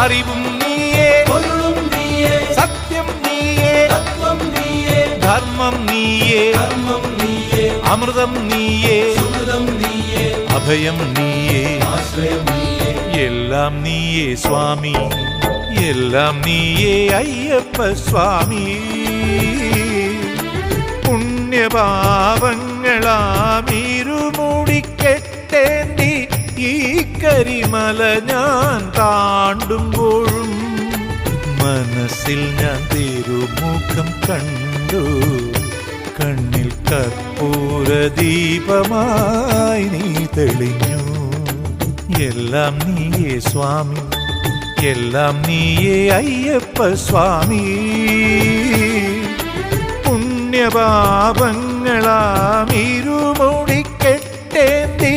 അറിവും നീയേ, സത്യം നീയേ, ധർമ്മം നീയേ, അമൃതം നീയേ, അഭയം നീയേ, എല്ലാം നീയേ സ്വാമി, എല്ലാം നീയേ അയ്യപ്പ സ്വാമി. പുണ്യപാപങ്ങളാമീരുമൂടിക്കെട്ടേന്തി ഈ കരിമല ഞാൻ താണ്ടുമ്പോഴും മനസ്സിൽ ഞാൻ തിരുമുഖം കണ്ടു. കണ്ണിൽ കർപ്പൂര ദീപമായി നീ തെളിഞ്ഞു. എല്ലാം നീയേ സ്വാമി, എല്ലാം നീയേ അയ്യപ്പ സ്വാമി. പുണ്യപാപങ്ങളാമീരുമൂടിക്കെട്ടേന്തി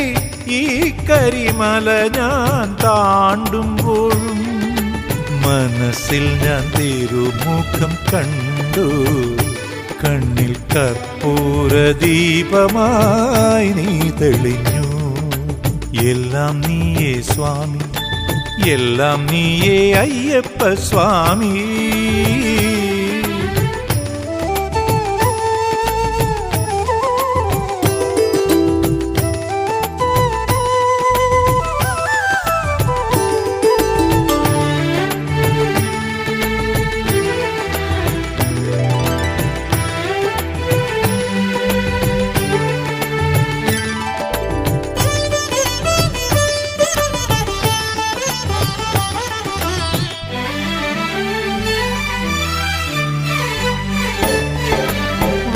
ഈ കരിമല ഞാൻ താണ്ടുമ്പോഴും മനസ്സിൽ ഞാൻ തിരുമുഖം കണ്ടു. കണ്ണിൽ കർപ്പൂര ദീപമായി നീ തെളിഞ്ഞു. എല്ലാം നീയേ സ്വാമി, എല്ലാം നീയേ അയ്യപ്പ സ്വാമി.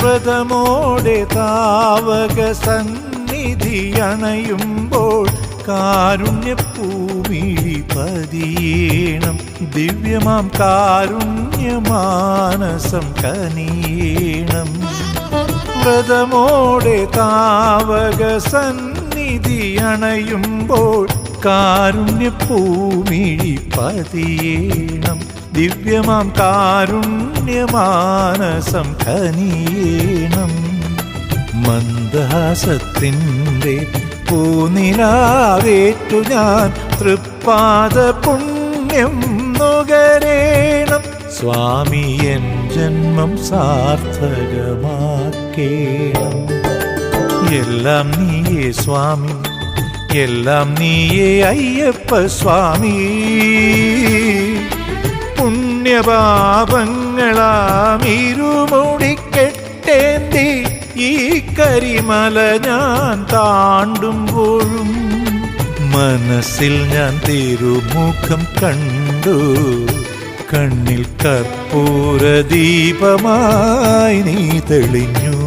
വ്രതമോടെ താവക സന്നിധി അണയുമ്പോൾ കാരുണ്യപ്പൂമിഴി പതിയേണം. ദിവ്യമാം കാരുണ്യമാനസം കനിയേണം. വ്രതമോടെ താവക സന്നിധി അണയുമ്പോൾ കാരുണ്യപ്പൂമിഴി പതിയേണം. ദിവ്യമാം കാരുണ്യമാനസം ഖനിയേണം. മന്ദഹാസത്തിൻ്റെ പൂനിലാവേറ്റു ഞാൻ തൃപ്പാദ പുണ്യം നുകരേണം. സ്വാമി എൻ ജന്മം സാർത്ഥകമാക്കേണം. എല്ലാം നീയേ സ്വാമി, എല്ലാം നീയേ അയ്യപ്പ സ്വാമി. പുണ്യപാപങ്ങളാമീരുമൂടിക്കെട്ടേന്തി ഈ കരിമല ഞാൻ താണ്ടുമ്പോഴും മനസ്സിൽ ഞാൻ തിരുമുഖം കണ്ടു. കണ്ണിൽ കർപ്പൂര ദീപമായി നീ തെളിഞ്ഞു.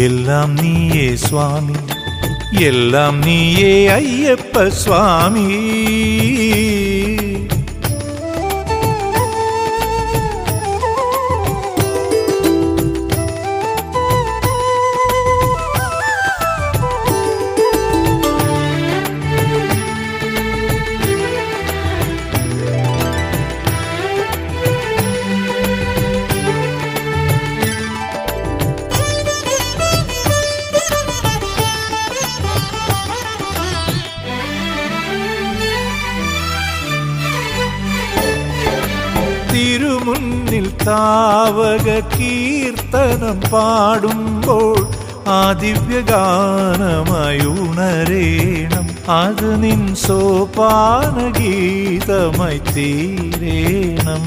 എല്ലാം നീയേ സ്വാമി, എല്ലാം നീയേ അയ്യപ്പ സ്വാമി. തിരുമുന്നിൽ താവക കീർത്തനം പാടുമ്പോൾ ആ ദിവ്യഗാനമായി ഉണരേണം. അത് നിൻ സോപാനഗീതമായി തീരേണം.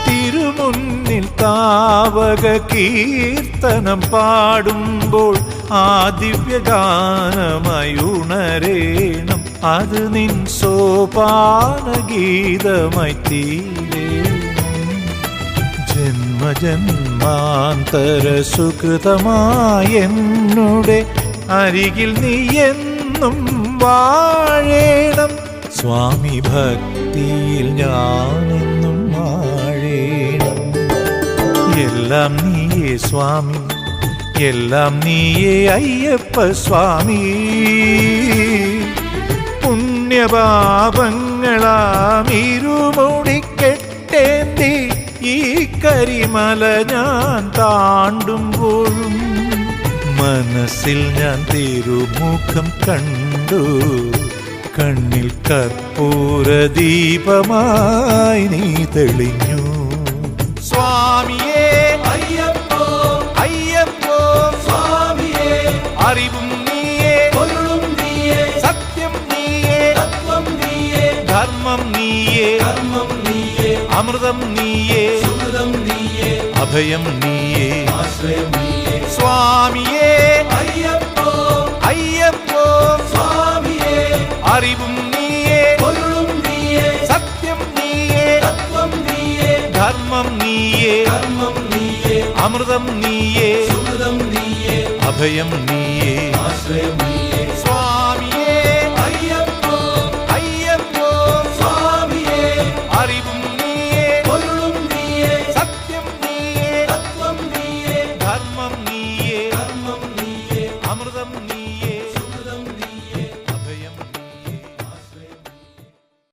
തിരുമുന്നിൽ താവക കീർത്തനം പാടുമ്പോൾ ആ ദിവ്യഗാനമായി ഉണരേണം. അത് നിൻ സോപാനഗീതമായി തീരേണം. ജന്മജന്മാന്തര സുകൃതമായെന്നുടെ അരികിൽ നീ എന്നും വാഴേണം. സ്വാമി ഭക്തിയിൽ ഞാനെന്നും വാഴേണം. എല്ലാം നീയേ സ്വാമി, എല്ലാം നീയേ അയ്യപ്പ സ്വാമി. പുണ്യപാപങ്ങളാമീരുമൂടിക്കെട്ടേന്തി ഈ കരിമല ഞാൻ താണ്ടുമ്പോഴും മനസ്സിൽ ഞാൻ തിരുമുഖം കണ്ടു. കണ്ണിൽ കർപ്പൂര ദീപമായി നീ തെളിഞ്ഞു. സ്വാമിയേ അയ്യപ്പോ അയ്യപ്പോ സ്വാമിയേ, അറിവും നീയേ പൊരുളും നീയേ, സത്യം നീയേ തത്വം നീയേ, ധർമ്മം നീയേ കർമ്മം നീയേ, അമൃതം നീയേ സുഹൃതം നീയേ, അഭയം നീയേ. ആശ്രയം നീയേ. സ്വാമിയേ അയ്യപ്പോ അയ്യപ്പോ സ്വാമിയേ, അറിവും നീയേ പൊരുളും നീയേ, സത്യം നീയേ തത്വം നീയേ, ധർമ്മം നീയേ കർമ്മം നീയേ, അമൃതം നീയേ സുഹൃതം നീയേ, അഭയം നീയേ. ആശ്രയം നീയേ.